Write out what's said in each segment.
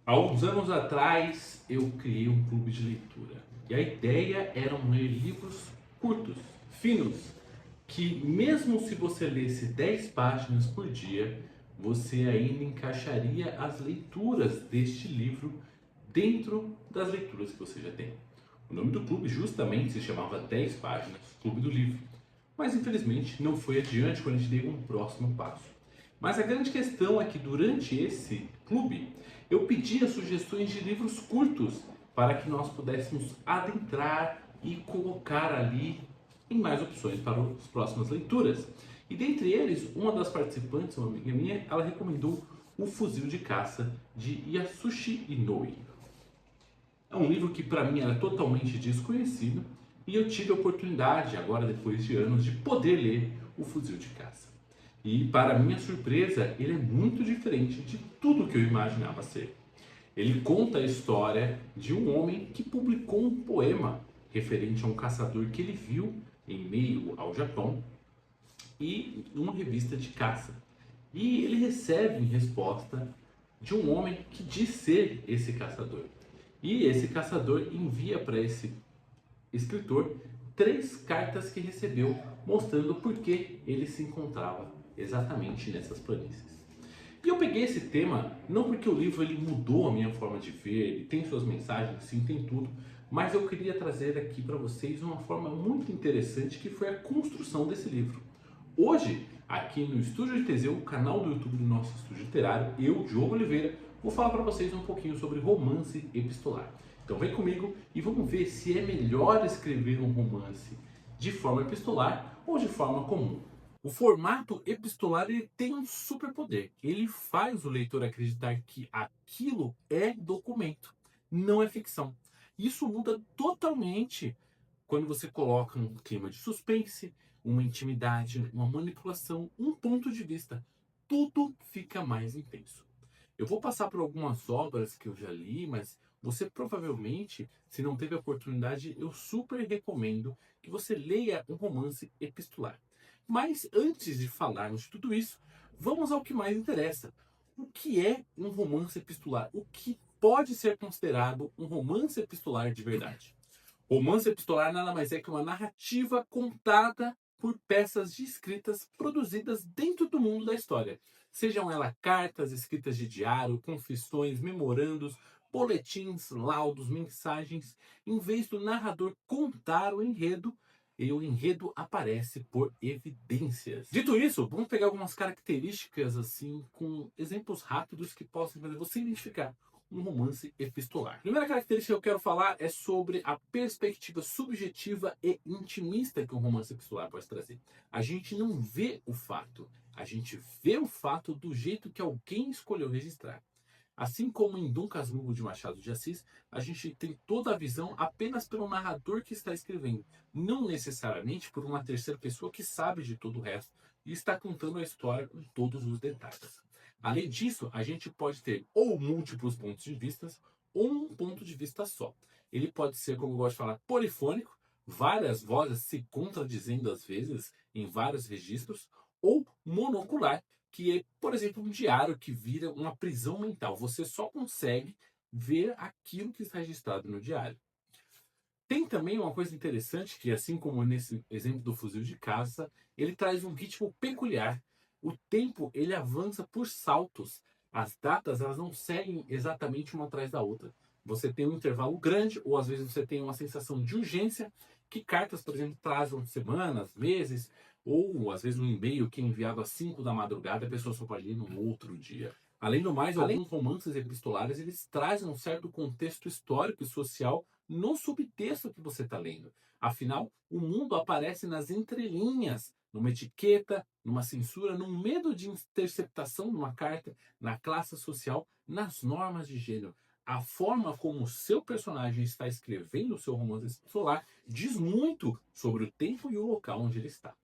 Há alguns anos atrás eu criei um clube de leitura e a ideia era ler livros curtos, finos, que mesmo se você lesse 10 páginas por dia, você ainda encaixaria as leituras deste livro dentro das leituras que você já tem. O nome do clube justamente se chamava 10 páginas, Clube do Livro. Mas infelizmente não foi adiante quando a gente deu um próximo passo. Mas a grande questão é que durante esse clube eu pedia sugestões de livros curtos para que nós pudéssemos adentrar e colocar ali em mais opções para as próximas leituras. E dentre eles, uma das participantes, uma amiga minha, ela recomendou O Fuzil de Caça de Yasushi Inoue. É um livro que para mim era totalmente desconhecido e eu tive a oportunidade, agora depois de anos, de poder ler O Fuzil de Caça. E para minha surpresa, ele é muito diferente de tudo que eu imaginava ser. Ele conta a história de um homem que publicou um poema referente a um caçador que ele viu em meio ao Japão e numa revista de caça. E ele recebe em resposta de um homem que diz ser esse caçador. E esse caçador envia para esse escritor 3 cartas que recebeu mostrando por que ele se encontrava exatamente nessas planícies. E eu peguei esse tema não porque o livro ele mudou a minha forma de ver, ele tem suas mensagens, sim, tem tudo, mas eu queria trazer aqui para vocês uma forma muito interessante que foi a construção desse livro. Hoje, aqui no Estúdio de Teseu, o canal do YouTube do nosso estúdio literário, eu, Diogo Oliveira, vou falar para vocês um pouquinho sobre romance epistolar. Então vem comigo e vamos ver se é melhor escrever um romance de forma epistolar ou de forma comum. O formato epistolar ele tem um superpoder. Ele faz o leitor acreditar que aquilo é documento, não é ficção. Isso muda totalmente quando você coloca um clima de suspense, uma intimidade, uma manipulação, um ponto de vista. Tudo fica mais intenso. Eu vou passar por algumas obras que eu já li, mas você provavelmente, se não teve a oportunidade, eu super recomendo que você leia um romance epistolar. Mas antes de falarmos de tudo isso, vamos ao que mais interessa. O que é um romance epistolar? O que pode ser considerado um romance epistolar de verdade? Romance epistolar nada mais é que uma narrativa contada por peças de escritas produzidas dentro do mundo da história. Sejam elas cartas, escritas de diário, confissões, memorandos, boletins, laudos, mensagens. Em vez do narrador contar o enredo, e o enredo aparece por evidências. Dito isso, vamos pegar algumas características assim, com exemplos rápidos que possam fazer você identificar um romance epistolar. A primeira característica que eu quero falar é sobre a perspectiva subjetiva e intimista que um romance epistolar pode trazer. A gente não vê o fato, a gente vê o fato do jeito que alguém escolheu registrar. Assim como em Dom Casmurro de Machado de Assis, a gente tem toda a visão apenas pelo narrador que está escrevendo, não necessariamente por uma terceira pessoa que sabe de todo o resto e está contando a história com todos os detalhes. Além disso, a gente pode ter ou múltiplos pontos de vista ou um ponto de vista só. Ele pode ser, como eu gosto de falar, polifônico, várias vozes se contradizendo às vezes em vários registros, ou monocular, que é, por exemplo, um diário que vira uma prisão mental. Você só consegue ver aquilo que está registrado no diário. Tem também uma coisa interessante que, assim como nesse exemplo do fuzil de caça, ele traz um ritmo peculiar. O tempo ele avança por saltos. As datas elas não seguem exatamente uma atrás da outra. Você tem um intervalo grande, ou às vezes você tem uma sensação de urgência, que cartas, por exemplo, trazem semanas, meses, ou às vezes um e-mail que é enviado às 5 da madrugada, a pessoa só pode ler no outro dia. Além do mais, alguns romances epistolares eles trazem um certo contexto histórico e social no subtexto que você está lendo. Afinal, o mundo aparece nas entrelinhas, numa etiqueta, numa censura, num medo de interceptação de uma carta, na classe social, nas normas de gênero. A forma como o seu personagem está escrevendo o seu romance epistolar diz muito sobre o tempo e o local onde ele está.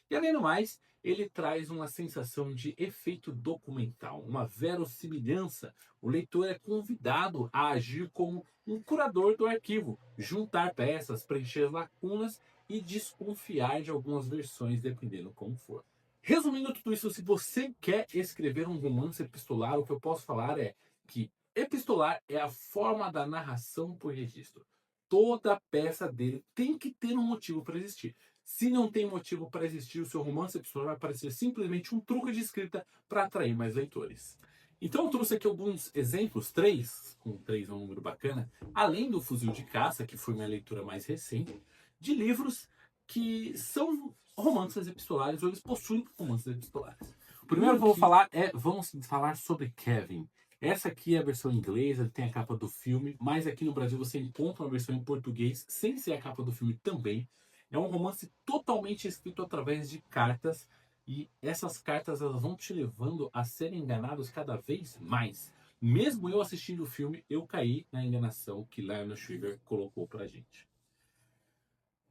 E além do mais, ele traz uma sensação de efeito documental, uma verossimilhança. O leitor é convidado a agir como um curador do arquivo, juntar peças, preencher lacunas e desconfiar de algumas versões, dependendo como for. Resumindo tudo isso, se você quer escrever um romance epistolar, o que eu posso falar é que Epistolar é a forma da narração por registro. Toda peça dele tem que ter um motivo para existir. Se não tem motivo para existir, o seu romance epistolar vai parecer simplesmente um truque de escrita para atrair mais leitores. Então eu trouxe aqui alguns exemplos, três, com três é um número bacana, além do Fuzil de Caça, que foi minha leitura mais recente, de livros que são romances epistolares, ou eles possuem romances epistolares. O primeiro que eu vou falar vamos falar sobre Kevin. Essa aqui é a versão inglesa, tem a capa do filme, mas aqui no Brasil você encontra uma versão em português, sem ser a capa do filme também. É um romance totalmente escrito através de cartas, e essas cartas elas vão te levando a ser enganados cada vez mais. Mesmo eu assistindo o filme, eu caí na enganação que Lionel Shriver colocou pra gente.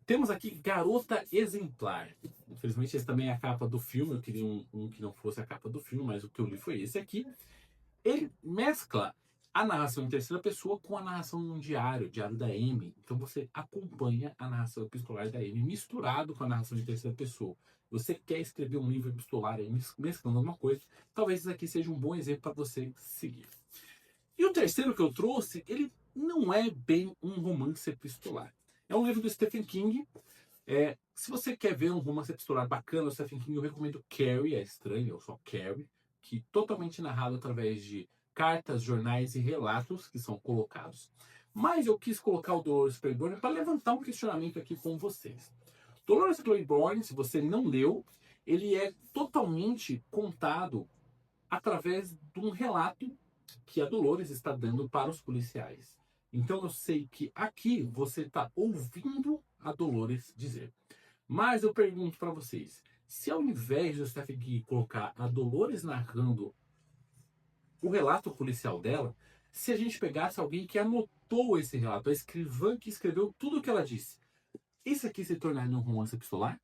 Temos aqui Garota Exemplar. Infelizmente, esse também é a capa do filme. Eu queria um que não fosse a capa do filme, mas o que eu li foi esse aqui. Ele mescla a narração em terceira pessoa com a narração em um diário, o diário da Amy. Então você acompanha a narração epistolar da Amy misturado com a narração de terceira pessoa. Você quer escrever um livro epistolar aí, mesclando alguma coisa, talvez isso aqui seja um bom exemplo para você seguir. E o terceiro que eu trouxe, ele não é bem um romance epistolar. É um livro do Stephen King. Se você quer ver um romance epistolar bacana do Stephen King, eu recomendo Carrie, é estranho, ou só Carrie, que totalmente narrado através de cartas, jornais e relatos que são colocados. Mas eu quis colocar o Dolores Claiborne para levantar um questionamento aqui com vocês. Dolores Claiborne, se você não leu, ele é totalmente contado através de um relato que a Dolores está dando para os policiais. Então eu sei que aqui você está ouvindo a Dolores dizer. Mas eu pergunto para vocês, se ao invés de Stephen King colocar a Dolores narrando o relato policial dela, se a gente pegasse alguém que anotou esse relato, a escrivã que escreveu tudo o que ela disse, isso aqui se tornaria um romance epistolar?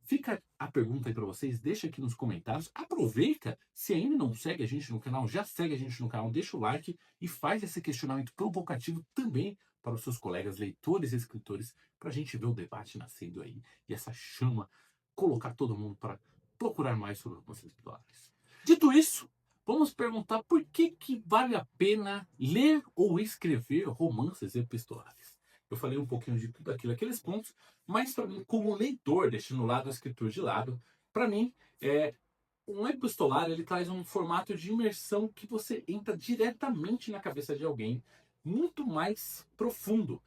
Fica a pergunta aí para vocês, deixa aqui nos comentários. Aproveita, se ainda não segue a gente no canal, já segue a gente no canal, deixa o like e faz esse questionamento provocativo também para os seus colegas leitores e escritores, para a gente ver o debate nascendo aí e essa chama colocar todo mundo para procurar mais sobre romances epistolares. Dito isso, vamos perguntar por que vale a pena ler ou escrever romances epistolares. Eu falei um pouquinho de tudo aquilo, aqueles pontos, mas para mim, como leitor, deixando o lado do escritor de lado, para mim, um epistolar ele traz um formato de imersão que você entra diretamente na cabeça de alguém, muito mais profundo.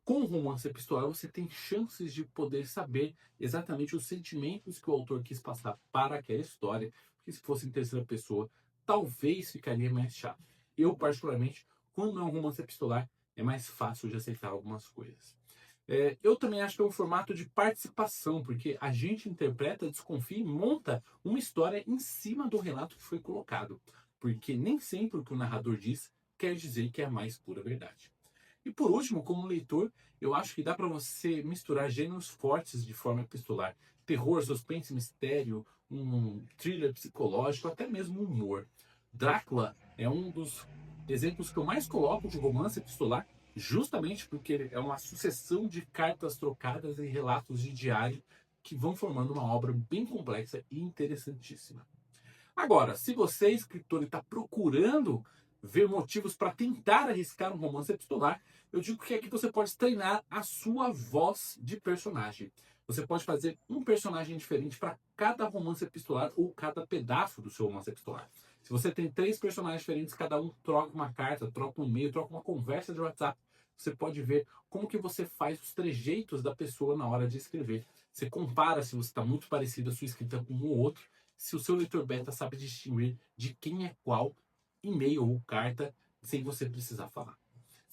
Com o romance epistolar, você tem chances de poder saber exatamente os sentimentos que o autor quis passar para aquela história, porque se fosse em terceira pessoa, talvez ficaria mais chato. Eu, particularmente, quando é um romance epistolar, é mais fácil de aceitar algumas coisas. Eu também acho que é um formato de participação, porque a gente interpreta, desconfia e monta uma história em cima do relato que foi colocado. Porque nem sempre o que o narrador diz quer dizer que é a mais pura verdade. E por último, como leitor, eu acho que dá para você misturar gêneros fortes de forma epistolar. Terror, suspense, mistério, um thriller psicológico, até mesmo humor. Drácula é um dos exemplos que eu mais coloco de romance epistolar, justamente porque ele é uma sucessão de cartas trocadas e relatos de diário que vão formando uma obra bem complexa e interessantíssima. Agora, se você, escritor, está procurando ver motivos para tentar arriscar um romance epistolar, eu digo que aqui você pode treinar a sua voz de personagem. Você pode fazer um personagem diferente para cada romance epistolar ou cada pedaço do seu romance epistolar. Se você tem 3 personagens diferentes, cada um troca uma carta, troca um e-mail, troca uma conversa de WhatsApp, você pode ver como que você faz os trejeitos da pessoa na hora de escrever. Você compara se você está muito parecido a sua escrita com um ou outro, se o seu leitor beta sabe distinguir de quem é qual e-mail ou carta sem você precisar falar.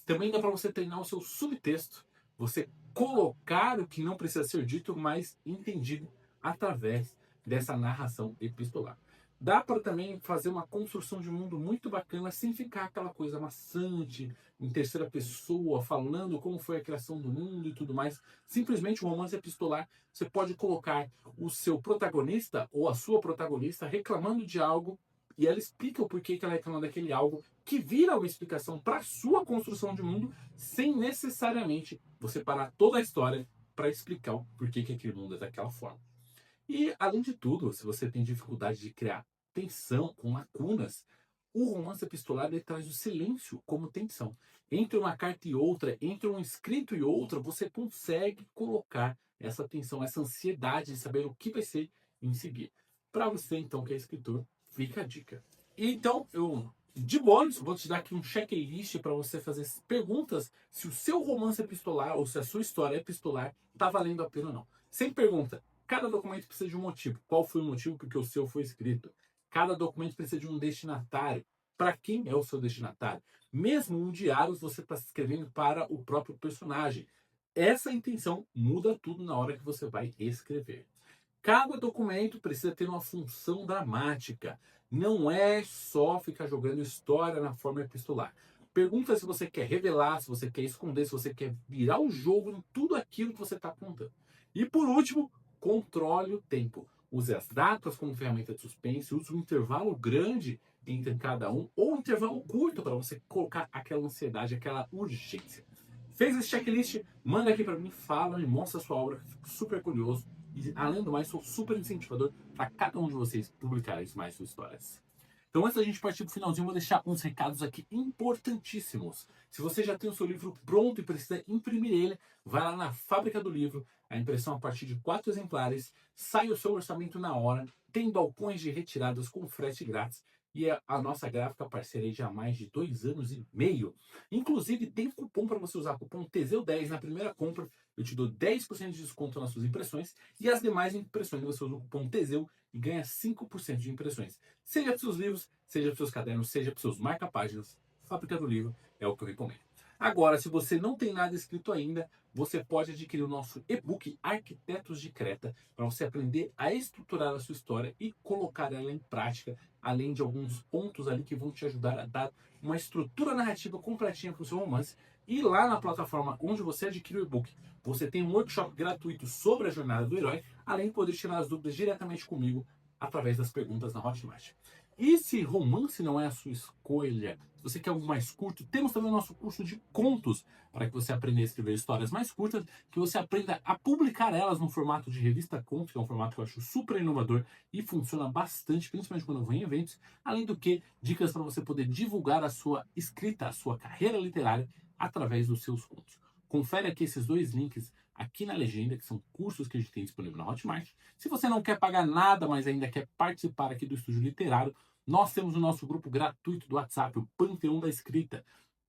Também dá para você treinar o seu subtexto, você colocar o que não precisa ser dito, mas entendido através dessa narração epistolar. Dá para também fazer uma construção de mundo muito bacana sem ficar aquela coisa maçante, em terceira pessoa, falando como foi a criação do mundo e tudo mais. Simplesmente um romance epistolar, você pode colocar o seu protagonista ou a sua protagonista reclamando de algo e ela explica o porquê que ela reclama daquele algo, que vira uma explicação para a sua construção de mundo, sem necessariamente você parar toda a história para explicar o porquê que aquele mundo é daquela forma. E, além de tudo, se você tem dificuldade de criar tensão com lacunas, O romance epistolar ele traz o silêncio como tensão. Entre uma carta e outra, entre um escrito e outra, você consegue colocar essa tensão, essa ansiedade de saber o que vai ser em seguir. Para você, então, que é escritor, fica a dica. Então, de bônus, vou te dar aqui um checklist para você fazer perguntas se o seu romance epistolar ou se a sua história epistolar está valendo a pena ou não. Sempre pergunta, cada documento precisa de um motivo. Qual foi o motivo porque o seu foi escrito? Cada documento precisa de um destinatário. Para quem é o seu destinatário? Mesmo um diário, você está escrevendo para o próprio personagem. Essa intenção muda tudo na hora que você vai escrever. Cada documento precisa ter uma função dramática. Não é só ficar jogando história na forma epistolar. Pergunta se você quer revelar, se você quer esconder, se você quer virar o jogo em tudo aquilo que você está contando. E por último, controle o tempo. Use as datas como ferramenta de suspense, use um intervalo grande entre cada um ou um intervalo curto para você colocar aquela ansiedade, aquela urgência. Fez esse checklist? Manda aqui para mim, fala, me mostra a sua obra, fico super curioso. E além do mais, sou super incentivador para cada um de vocês publicarem mais suas histórias. Então, antes da gente partir para o finalzinho, vou deixar uns recados aqui importantíssimos. Se você já tem o seu livro pronto e precisa imprimir ele, vai lá na Fábrica do Livro, a impressão a partir de 4 exemplares, sai o seu orçamento na hora, tem balcões de retiradas com frete grátis e a nossa gráfica parceira aí já há mais de 2 anos e meio. Inclusive, tem cupom para você usar, cupom TESEU10 na primeira compra, eu te dou 10% de desconto nas suas impressões e as demais impressões você usa o cupom TESEU e ganha 5% de impressões. Seja para os seus livros, seja para os seus cadernos, seja para os seus marca-páginas, Fábrica do Livro é o que eu recomendo. Agora, se você não tem nada escrito ainda, você pode adquirir o nosso e-book Arquitetos de Creta para você aprender a estruturar a sua história e colocar ela em prática, além de alguns pontos ali que vão te ajudar a dar uma estrutura narrativa completinha para o seu romance. E lá na plataforma onde você adquire o e-book, você tem um workshop gratuito sobre a jornada do herói, além de poder tirar as dúvidas diretamente comigo através das perguntas na Hotmart. E se romance não é a sua escolha, se você quer algo mais curto, temos também o nosso curso de contos, para que você aprenda a escrever histórias mais curtas, que você aprenda a publicar elas no formato de revista conto, que é um formato que eu acho super inovador e funciona bastante, principalmente quando eu vou em eventos, além do que dicas para você poder divulgar a sua escrita, a sua carreira literária através dos seus contos. Confere aqui esses 2 links aqui na legenda, que são cursos que a gente tem disponível na Hotmart. Se você não quer pagar nada, mas ainda quer participar aqui do Estúdio Literário, nós temos o nosso grupo gratuito do WhatsApp, o Panteão da Escrita.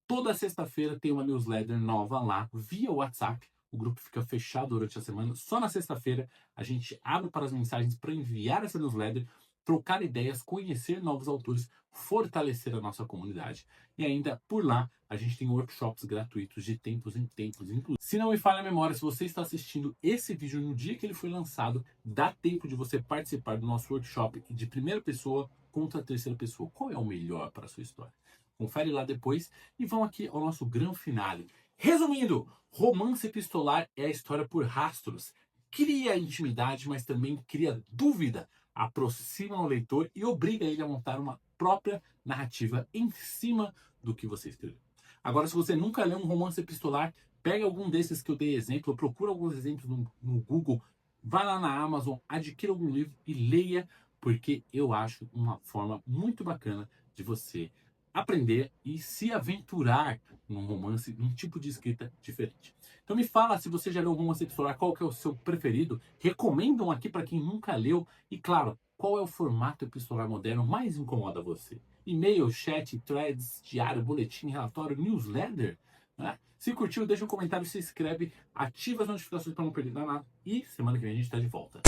Toda sexta-feira tem uma newsletter nova lá, via WhatsApp. O grupo fica fechado durante a semana. Só na sexta-feira a gente abre para as mensagens para enviar essa newsletter, trocar ideias, conhecer novos autores, fortalecer a nossa comunidade. E ainda, por lá, a gente tem workshops gratuitos de tempos em tempos. Inclusive, se não me falha a memória, se você está assistindo esse vídeo no dia que ele foi lançado, dá tempo de você participar do nosso workshop de primeira pessoa contra a terceira pessoa. Qual é o melhor para a sua história? Confere lá depois e vamos aqui ao nosso grande finale. Resumindo, romance epistolar é a história por rastros. Cria intimidade, mas também cria dúvida. Aproxima o leitor e obriga ele a montar uma própria narrativa em cima do que você escreveu. Agora, se você nunca leu um romance epistolar, pega algum desses que eu dei exemplo, procura alguns exemplos no Google, vai lá na Amazon, adquira algum livro e leia, porque eu acho uma forma muito bacana de você aprender e se aventurar num romance, num tipo de escrita diferente. Então me fala se você já leu algum romance epistolar, qual que é o seu preferido, recomendam aqui para quem nunca leu e claro, qual é o formato epistolar moderno mais incomoda você? E-mail, chat, threads, diário, boletim, relatório, newsletter? Né? Se curtiu, deixa um comentário, se inscreve, ativa as notificações para não perder nada e semana que vem a gente está de volta.